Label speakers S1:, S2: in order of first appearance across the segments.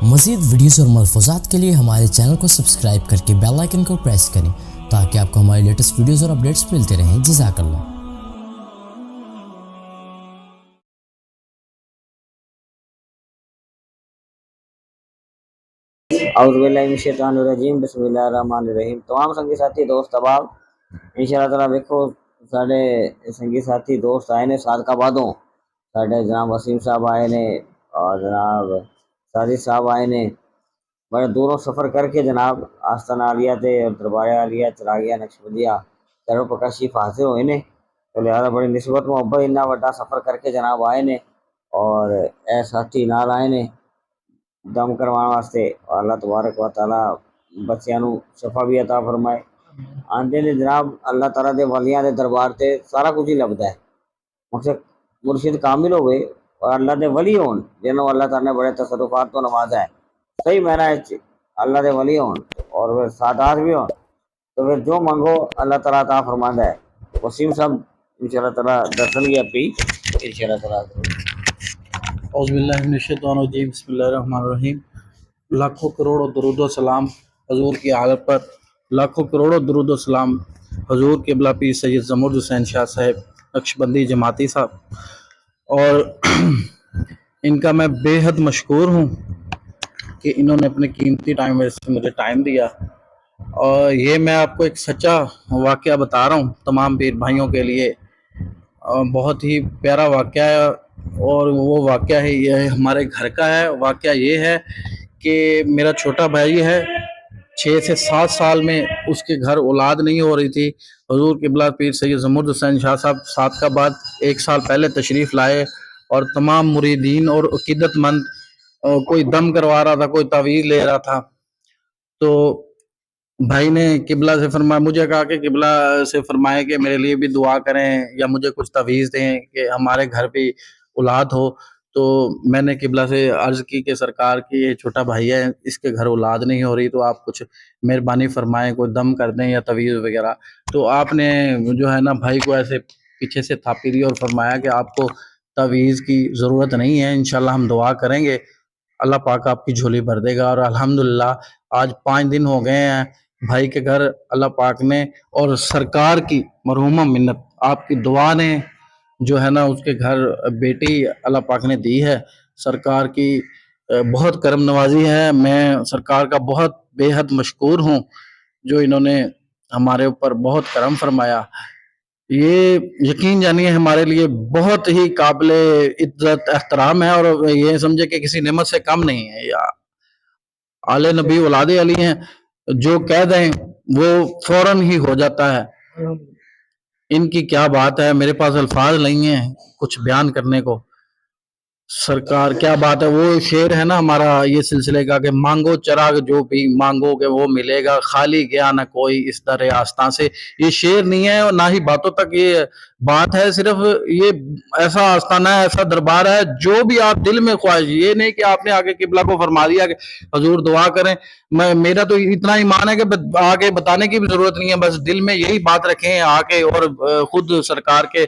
S1: मज़ीद वीडियोस और मलफ़ूज़ात के लिए हमारे चैनल को सब्सक्राइब करके बेल आइकन को प्रेस करें ताकि आपको हमारी लेटेस्ट वीडियोस और अपडेट्स मिलते रहें। जज़ाकल्लाह।
S2: औज़ुबिल्लाहिमिनश्शैतानिर्रजीम बिस्मिल्लाहिर्रहमानिर्रहीम। तमाम संगी साथी दोस्त अहबाब इंशाअल्लाह ताला देखो साढ़े संगी साथी दोस्त आए ने साल का बादों साढ़े जनाब वसीम साहब आए ने और जनाब साजिद साहब आए ने बड़े दूरों सफ़र करके जनाब आस्ताना आलिया थे और दरबार आलिया चरागिया नक्शबंदिया चारों प्रकाशिफ हाजिर होए ने तो लिहाजा बड़ी निस्बत मुहब्बत इन्ना वड्डा सफ़र करके जनाब आए ने और ए साथी नाल आए ने दम करवाने वास्ते। अल्लाह तबारक व तआला बच्चों को शफा भी अता फरमाए। आंदे ने जनाब अल्लाह ताला दे वलियां दे दरबार ते सारा कुछ ही लभदा है। मकसद मुर्शिद कामिल होवे और अल्लाह दे वली होन जिन्हों अल्लाह ताला ने बड़े तसरुफात तो नवाजा है। सही मैना अल्लाह दे वली होन और फिर सादात भी होन तो फिर जो मांगो अल्लाह ताला अता फरमाता है। वसीम साहब इंशाअल्लाह ताला दर्शन की अपी इंशाअल्लाह ताला।
S3: औज़ुबिल्लाहिमिनश्शैतानिर्रजीम बिस्मिल्लाहिर्रहमानिर्रहीम। लाखों करोड़ों दरूद व सलाम हजूर की हालत पर, लाखों करोड़ों दरूद व सलाम हजूर क़िबला पीर सैयद ज़मरुद हुसैन शाह साहब नक्शबंदी जमाती साहब। और इनका मैं बेहद मशकूर हूँ कि इन्होंने अपने कीमती टाइम में से मुझे टाइम दिया। और ये मैं आपको एक सच्चा वाक़या बता रहा हूँ तमाम पीर भाइयों के लिए। बहुत ही प्यारा वाक़या है और वो वाक़या है ये हमारे घर का है। वाक़या ये है कि मेरा छोटा भाई है, 6 से 7 साल में उसके घर औलाद नहीं हो रही थी। हुजूर क़िबला पीर सैयद ज़मरुद हुसैन शाह साहब सात का बाद 1 साल पहले तशरीफ़ लाए और तमाम मुरीदीन और अक़ीदतमंद कोई दम करवा रहा था, कोई तावीज़ ले रहा था। तो भाई ने किबला से फरमाया, मुझे कहा कि किबला से फरमाए कि मेरे लिए भी दुआ करें या मुझे कुछ तवीज़ दें कि हमारे घर पे औलाद हो। तो मैंने किबला से अर्ज़ की कि सरकार की ये छोटा भाई है, इसके घर औलाद नहीं हो रही, तो आप कुछ मेहरबानी फरमाएं, कोई दम कर दें या तवीज़ वगैरह। तो आपने जो है ना भाई को ऐसे पीछे से थापी दी और फरमाया कि आपको तवीज़ की ज़रूरत नहीं है, इंशाल्लाह हम दुआ करेंगे, अल्लाह पाक आपकी झोली भर देगा। और अल्हम्दुलिल्लाह आज 5 दिन हो गए हैं भाई के घर अल्लाह पाक ने और सरकार की मरहूमा मिन्नत आपकी दुआ ने जो है ना उसके घर बेटी अल्लाह पाक ने दी है। सरकार की बहुत करम नवाजी है। मैं सरकार का बहुत बेहद मशकूर हूँ जो इन्होंने हमारे ऊपर बहुत करम फरमाया। ये यकीन जानिए हमारे लिए बहुत ही काबिले इज्जत एहतराम है और ये समझे कि किसी नेमत से कम नहीं है। या आले नबी औलादे अली हैं, जो कह दें वो फौरन ही हो जाता है। इनकी क्या बात है, मेरे पास अल्फाज नहीं है कुछ बयान करने को। सरकार क्या बात है, वो शेर है ना हमारा ये सिलसिले का कि मांगो चिराग जो भी मांगोगे वो मिलेगा, खाली गया ना कोई इस दर आस्था से। ये शेर नहीं है और ना ही बातों तक ये बात है, सिर्फ ये ऐसा आस्थाना है, ऐसा दरबार है, जो भी आप दिल में ख्वाहिश, ये नहीं कि आपने आगे किबला को फरमा दिया कि हजूर दुआ करें। मैं मेरा तो इतना ईमान है कि आगे बताने की भी जरूरत नहीं है, बस दिल में यही बात रखें आके और खुद सरकार के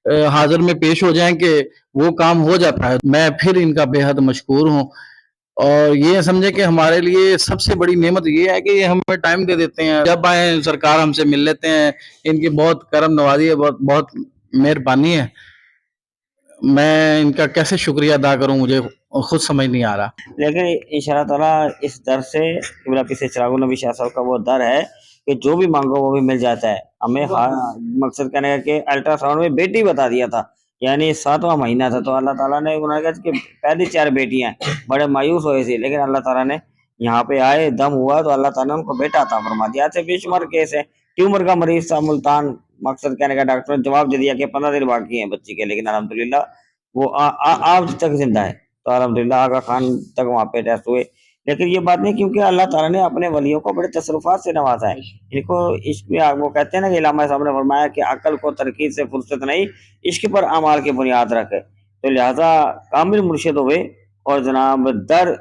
S3: हाजिर में पेश हो जाएं कि वो काम हो जाता है। मैं फिर इनका बेहद मशकूर हूँ और ये समझे कि हमारे लिए सबसे बड़ी नेमत ये है कि ये हमें टाइम दे देते हैं, जब आए सरकार हमसे मिल लेते हैं। इनकी बहुत करम नवाजी है, बहुत बहुत मेहरबानी है। मैं इनका कैसे शुक्रिया अदा करूं, मुझे खुद समझ नहीं आ रहा।
S2: लेकिन इंशाअल्लाह ताला इस दर से किबला पीछे चिरागुल नबी शाह साहब का वो दर है कि जो भी मांगो वो भी मिल जाता है। हमें मकसद कहने का कि अल्ट्रासाउंड में बेटी बता दिया था, यानी 7वां महीना था, तो अल्लाह ताला ने उन्होंने कहा कि पहली 4 बेटियां हैं। बड़े मायूस हुए थे, लेकिन अल्लाह ताला ने यहाँ पे आए, दम हुआ तो अल्लाह ताला ने उनको बेटा अता फरमा दिया। ऐसे बेशुमार केस है। ट्यूमर का मरीज था मुल्तान, मकसद कहने का डॉक्टर ने जवाब दे दिया कि 15 दिन बाकी है बच्ची के, लेकिन अल्हम्दुलिल्लाह वो आज तक जिंदा है। तो अल्हम्दुलिल्लाह आगा खान तक वहाँ पे टेस्ट हुए। लेकिन ये बात नहीं, क्योंकि अल्लाह ताला ने अपने वलियों को बड़े तसरुफात से नवाजा है। इनको इश्क में वो कहते हैं ना कि इलामा साहब ने फरमाया कि अकल को तरकीब से फुर्सत नहीं, इश्क पर अमाल की बुनियाद रखे। तो लिहाजा कामिल मुर्शिद हुए और जनाब दर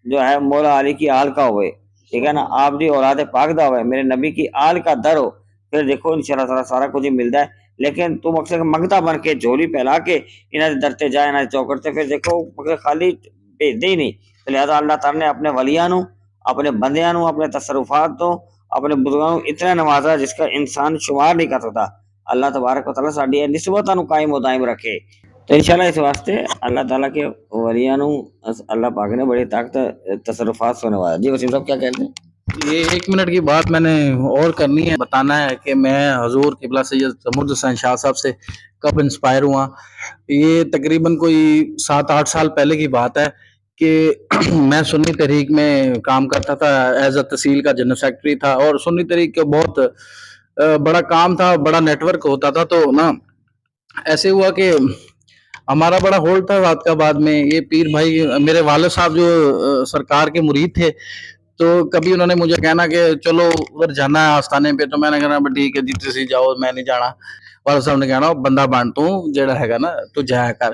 S2: जो है मौला अली की आल का हुए, ठीक है ना, आप जी औलाद पाक दा हुए, मेरे नबी की आल का दर हो, फिर देखो इंशाल्लाह ताला सारा कुछ ही मिलता है। लेकिन तू मकसद मंगता बन के झोली फैला के इन्हें दरते जाए ना चौकड़ते, फिर देखो मकसद खाली भेजते ही नहीं। تو لہٰذا اللہ تعالیٰ نے اپنے ولیاں نو، اپنے بندیاں نو، اپنے تصرفات تو اپنے بزرگاں نو اتنا نوازا جس کا انسان شمار نہیں کر سکتا۔ اللہ تبارک و تعالیٰ ساری نسبتاں نو قائم و دائم رکھے۔ تو انشاءاللہ اس واسطے اللہ تعالیٰ کے ولیاں نو اللہ پاک نے بڑی طاقت تصرفات سے نوازا۔ جی وسیم صاحب کیا کہتے ہیں؟
S3: یہ 1 منٹ کی بات میں نے اور کرنی ہے، بتانا ہے کہ میں حضور قبلہ سید زمرد حسین شاہ صاحب سے کب انسپائر ہوا۔ یہ تقریباً کوئی 7-8 سال پہلے کی بات ہے کہ میں سنی تحریک میں کام کرتا تھا، ایز اے تحصیل کا جنرل سیکرٹری تھا، اور سنی تحریک کا بہت بڑا کام تھا، بڑا نیٹ ورک ہوتا تھا۔ تو نا ایسے ہوا کہ ہمارا بڑا ہول تھا رات کا بعد میں، یہ پیر بھائی میرے والد صاحب جو سرکار کے مرید تھے، تو کبھی انہوں نے مجھے کہنا کہ چلو ادھر جانا ہے آستانے پہ، تو میں نے کہنا ٹھیک ہے جی تسی جاؤ، میں نہیں جانا۔ والد صاحب نے کہنا بندہ بانٹ تو جڑا ہے گا نا تو جایا کر۔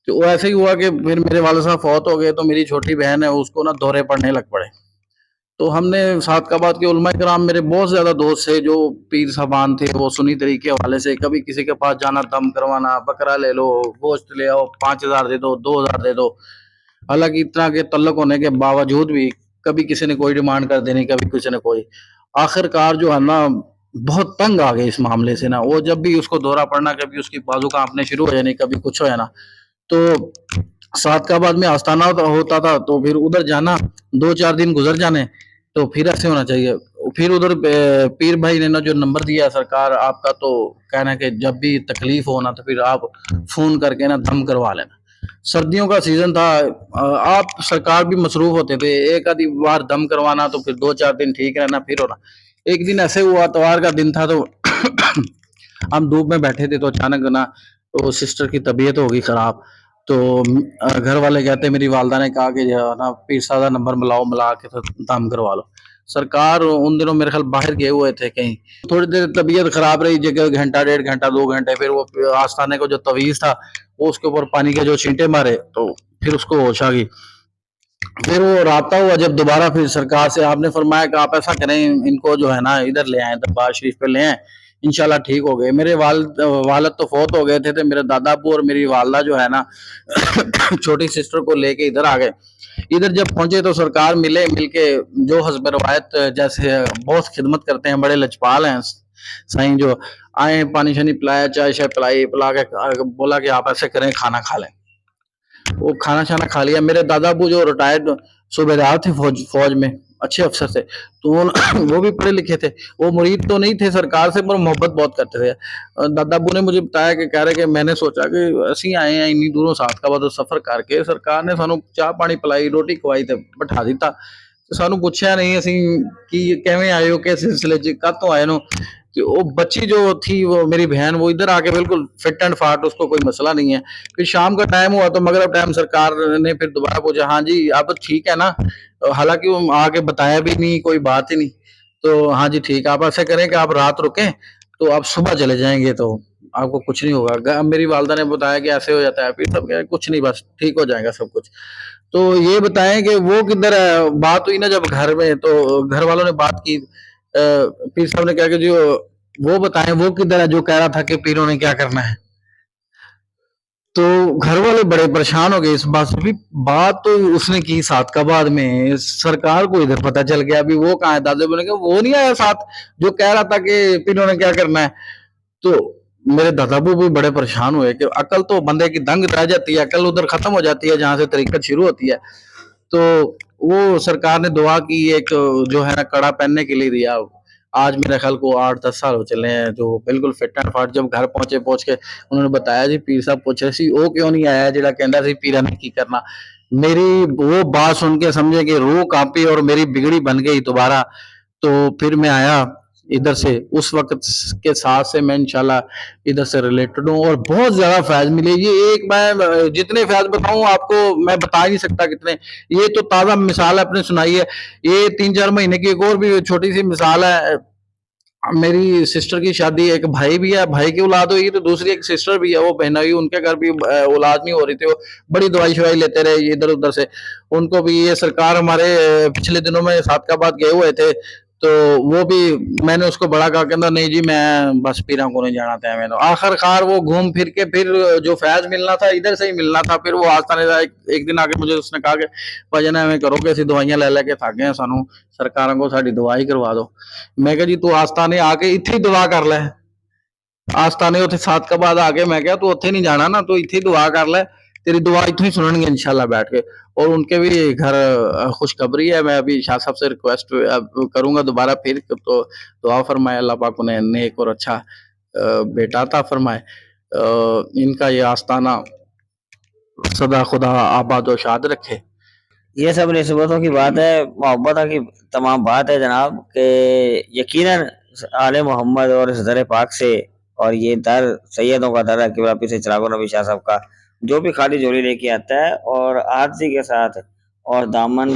S3: تو وہ ایسے ہی ہوا کہ پھر میرے والد صاحب فوت ہو گئے، تو میری چھوٹی بہن ہے اس کو نا دورے پڑنے لگ پڑے۔ تو ہم نے صادقآباد کے علماء کرام، میرے بہت زیادہ دوست تھے جو پیر صاحبان تھے، وہ سنی طریقے کے حوالے سے کبھی کسی کے پاس جانا، دم کروانا، بکرا لے لو، گوشت لے آؤ، 5000 دے دو، 2000 دے دو۔ حالانکہ اتنا کے تعلق ہونے کے باوجود بھی کبھی کسی نے کوئی ڈیمانڈ کر دینی، کبھی کسی نے کوئی۔ آخر کار جو ہے نا بہت تنگ آ گئے اس معاملے سے نا، وہ جب بھی اس کو دورہ پڑنا، کبھی اس کی بازو کانپنے شروع ہو جانی، کبھی کچھ ہو جانا۔ تو صادقآباد میں آستانہ ہوتا تھا، تو پھر ادھر جانا، 2-4 دن گزر جانے، تو پھر ایسے ہونا چاہیے۔ پھر ادھر پیر بھائی نے نا جو نمبر دیا سرکار آپ کا، تو کہنا کہ جب بھی تکلیف ہونا تو پھر آپ فون کر کے نا دم کروا لینا۔ سردیوں کا سیزن تھا، آپ سرکار بھی مصروف ہوتے تھے، ایک آدھی بار دم کروانا تو پھر 2-4 دن ٹھیک رہنا، پھر ہونا۔ ایک دن ایسے ہوا، اتوار کا دن تھا، تو ہم دھوپ میں بیٹھے تھے، تو اچانک نا وہ سسٹر کی طبیعت ہوگی خراب۔ تو گھر والے کہتے، میری والدہ نے کہا کہ نا پیر صاحب نمبر ملاؤ، ملا کے تو دم کروا لو۔ سرکار ان دنوں میرے خیال باہر گئے ہوئے تھے کہیں، تھوڑی دیر طبیعت خراب رہی، جگہ گھنٹہ 1.5 گھنٹہ 2 گھنٹے، پھر وہ آستانے کو جو تویز تھا وہ اس کے اوپر پانی کے جو چھینٹے مارے، تو پھر اس کو ہوش آ گئی۔ پھر وہ رابطہ ہوا جب دوبارہ، پھر سرکار سے آپ نے فرمایا کہ آپ ایسا کریں، ان کو جو ہے نا ادھر لے آئیں، دربار شریف پہ لے آئیں، انشاءاللہ ٹھیک ہو گئے۔ میرے والد تو فوت ہو گئے تھے، میرے دادا ابو اور میری والدہ جو ہے نا چھوٹی سسٹر کو لے کے ادھر آ گئے۔ ادھر جب پہنچے تو سرکار مل کے جو حسب روایت جیسے بہت خدمت کرتے ہیں، بڑے لجپال ہیں سائیں، جو آئے پانی شانی پلایا، چائے شائے پلائی، پلا کے بولا کہ آپ ایسے کریں، کھانا کھا لیں۔ وہ کھانا شانا کھا لیا۔ میرے دادا ابو جو ریٹائرڈ صوبیدار تھے فوج میں، اچھے افسر تھے، تو وہ بھی پڑھے لکھے تھے، وہ مرید تو نہیں تھے سرکار سے، پر محبت بہت کرتے تھے۔ دادا ابو نے مجھے بتایا کہ کہہ رہے کہ میں نے سوچا کہ اسی آئے ہیں انی دوروں صادقآباد سفر کر کے، سرکار نے سانو چاہ پانی پلائی، روٹی کھوائی تے بٹھا دیتا، سانو پوچھا نہیں اسی کہ کیویں آئے ہو، کس سلسلے چ کد تو آئے نو۔ وہ بچی جو تھی، وہ میری بہن، وہ ادھر آ کے بالکل فٹ اینڈ فاٹ، اس کو کوئی مسئلہ نہیں ہے۔ پھر شام کا ٹائم ہوا تو مغرب ٹائم سرکار نے پھر دوبارہ پوچھا، ہاں جی اب ٹھیک ہے نا؟ حالانکہ وہ آ کے بتایا بھی نہیں، کوئی بات ہی نہیں۔ تو ہاں جی ٹھیک، آپ ایسے کریں کہ آپ رات رکیں تو آپ صبح چلے جائیں گے تو آپ کو کچھ نہیں ہوگا۔ میری والدہ نے بتایا کہ ایسے ہو جاتا ہے، پھر سب کہا کچھ نہیں، بس ٹھیک ہو جائے گا سب کچھ۔ تو یہ بتائیں کہ وہ کدھر ہے؟ بات ہوئی نا جب گھر میں، تو گھر والوں نے بات کی، پیر صاحب نے کہا کہ جو وہ بتائیں وہ کدھر ہے جو کہہ رہا تھا کہ پیروں نے کیا کرنا ہے۔ تو گھر والے بڑے پریشان ہو گئے اس بات سے۔ بھی بات تو اس نے کی صادقآباد میں، سرکار کو ادھر پتہ چل گیا، ابھی وہ کہاں ہے؟ دادے بولے کہ وہ نہیں آیا ساتھ جو کہہ رہا تھا کہ پیروں نے کیا کرنا ہے۔ تو میرے دادا ابو بھی بڑے پریشان ہوئے کہ عقل تو بندے کی دنگ رہ جاتی ہے، عقل ادھر ختم ہو جاتی ہے جہاں سے طریقت شروع ہوتی ہے۔ تو وہ سرکار نے دعا کی، ایک جو ہے نا کڑا پہننے کے لیے دیا۔ آج میرے خیال کو 8-10 سال ہو چلے ہیں، جو بالکل فٹ اینڈ فاٹ۔ جب گھر پہنچ کے انہوں نے بتایا جی پیر صاحب پوچھ رہے سی او کیوں نہیں آیا جڑا کہندا سی پیرا نے کی کرنا۔ میری وہ بات سن کے سمجھے کہ روح کانپی اور میری بگڑی بن گئی دوبارہ۔ تو پھر میں آیا ادھر سے، اس وقت کے ساتھ سے میں انشاءاللہ ادھر سے ریلیٹڈ ہوں، اور بہت زیادہ فیض ملے۔ یہ ایک میں جتنے فیض بتاؤں آپ کو میں بتا ہی نہیں سکتا کتنے، یہ تو تازہ مثال اپنے سنائی ہے۔ یہ 3-4 مہینے کی ایک اور بھی چھوٹی سی مثال ہے۔ میری سسٹر کی شادی، ایک بھائی بھی ہے، بھائی کی اولاد ہوئی، تو دوسری ایک سسٹر بھی ہے، وہ بہن ہوئی، ان کے گھر بھی اولاد نہیں ہو رہی تھی، وہ بڑی دوائی شوائی لیتے رہے ادھر ادھر سے۔ ان کو بھی یہ سرکار ہمارے پچھلے دنوں میں صادقآباد گئے ہوئے تھے، तो वो भी मैंने उसको बड़ा कहा, कहता नहीं जी मैं बस पीरा को नहीं जाना था मैंने। आखिरकार वो घूम फिर के फिर जो फैज मिलना था इधर से ही मिलना था। फिर वो आस्ताने का एक दिन आके मुझे उसने कहा कि भजन एवं करो कि असं दवाइयां ले लेके थक गए, सानू सरकारों को साड़ी दवाई करवा दो। मैं कहा जी तू आस्ताने आके इत्थे ही दुआ कर ले, आस्ताने उत्थे सादकाबाद आके मैं कहा तू उत्थे नहीं जाना ना, तू इत्थे ही दुआ कर ले, तेरी दुआ इत्थों ही सुननगे इंशाल्लाह बैठ के। और उनके भी घर खुशखबरी है। मैं अभी शाह साहब से रिक्वेस्ट करूंगा दोबारा फिर, तो दुआ फरमाए अल्लाह पाक उन्हें नेक और अच्छा बेटा अता फरमाए। इनका ये आस्ताना सदा खुदा आबाद और शाद रखे।
S2: ये सब निस्बतों की बात है, मोहब्बतों की तमाम बात है जनाब, के यकीनन आले मोहम्मद और इस दर पाक से, और ये दर सैयदों का दर है कि वापिस से चिरागो नबी शाह साहब का, जो भी खाली झोली लेके आता है और आरती के साथ और दामन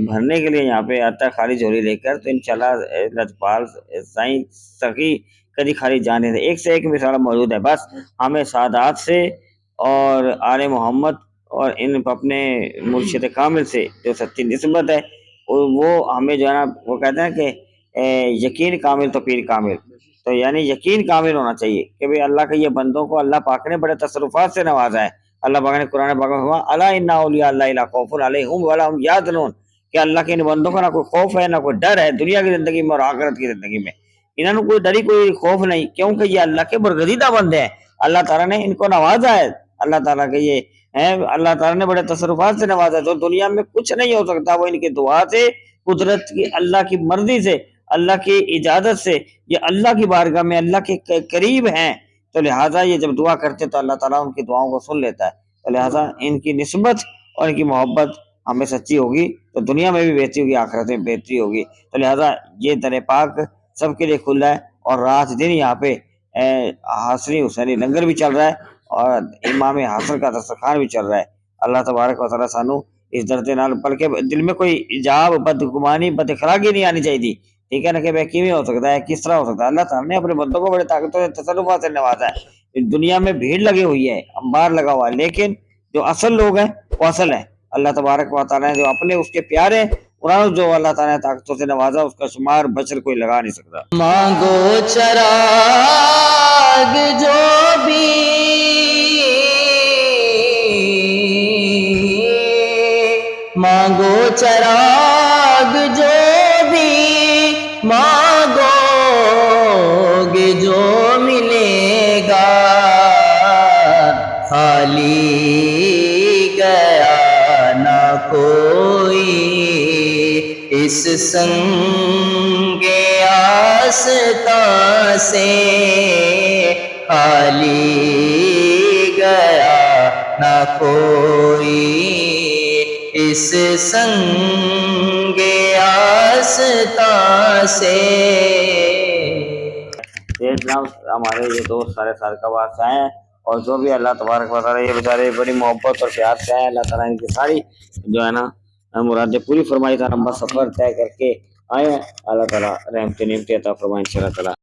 S2: भरने के लिए यहाँ पे आता है खाली झोली लेकर, तो इंशाल्लाह लजपाल साईं सकी कभी खाली जाने दे। एक से एक मिसाल मौजूद है। बस हमें सादात से और आले मोहम्मद और इन अपने मुर्शिद कामिल से जो सच्ची निस्बत है, वो हमें जो है ना, वो कहते हैं कि यकीन कामिल तो पीर कामिल, तो यानी यकीन कामिल होना चाहिए कि भाई अल्लाह के ये बंदों को अल्लाह पाक ने बड़े तसरुफात से नवाजा है। अल्लाह पाक ने कुरान पाक में फरमाया अला इन्ना औलिया अल्लाह ला खौफुन अलैहिम वला हुम याहज़नून, कि अल्लाह के इन बंदों को ना कोई खौफ है ना कोई डर है दुनिया की जिंदगी में और आखिरत की जिंदगी में। इन्होंने कोई डरी कोई खौफ नहीं, क्योंकि ये अल्लाह के बरगजीदा बंदे हैं। अल्लाह ताला ने इनको नवाजा है। अल्लाह ताला के ये है, अल्लाह ताला ने बड़े तसरुफात से नवाजा, जो दुनिया में कुछ नहीं हो सकता वो इनकी दुआ से, कुदरत की, अल्लाह की मर्जी से, अल्लाह की इजाजत से, ये अल्लाह की बारगाह में अल्लाह के करीब हैं। तो लिहाजा ये जब दुआ करते तो अल्लाह ताला उनकी दुआओं को सुन लेता है। तो लिहाजा इनकी निस्बत और इनकी मोहब्बत हमें सच्ची होगी तो दुनिया में भी बेहतरी होगी, आखिरत में बेहतरी होगी। तो लिहाजा ये दर पाक सबके लिए खुला है और रात दिन यहाँ पे हसनी हुसैनी लंगर भी चल रहा है और इमाम हासन का दस्तरखान भी चल रहा है। अल्लाह तबारक व तआला सानू इस दर्द नाल, बल्कि दिल में कोई इजाब बदगुमानी बद इखलाकी नहीं आनी चाहिए, ठीक है ना, कि भाई किवें हो सकता है, किस तरह हो सकता है। अल्लाह ताला ने अपने बंदों को बड़े ताकतों से तसल्लुफात से नवाजा है। दुनिया में भीड़ लगी हुई है, अंबार लगा हुआ है, लेकिन जो असल लोग हैं वो असल है। अल्लाह तबारक व तआला ने जो अपने उसके प्यारे उन्होंने जो अल्लाह ताला ने ताकतों से नवाजा, उसका शुमार बशर कोई लगा नहीं सकता।
S4: मांगो चराग जो भी मांगो चराग जो भी मांगोगे जो मिलेगा, खाली गया ना कोई इस संगे आस्था से, खाली गया ना कोई इस संगे आस्था से।
S2: ये जनाब हमारे ये दोस्त सारे साल का बाद से आए हैं, और जो भी अल्लाह तबारक व तआला ये बेचारे बड़ी मोहब्बत और प्यार से आए, अल्लाह ताला इनकी सारी जो है ना मुरादें पूरी फरमाई, था लंबा सफर तय करके आए हैं। अल्लाह ताला रहमत नेमत अता फरमाए इंशाअल्लाह ताला।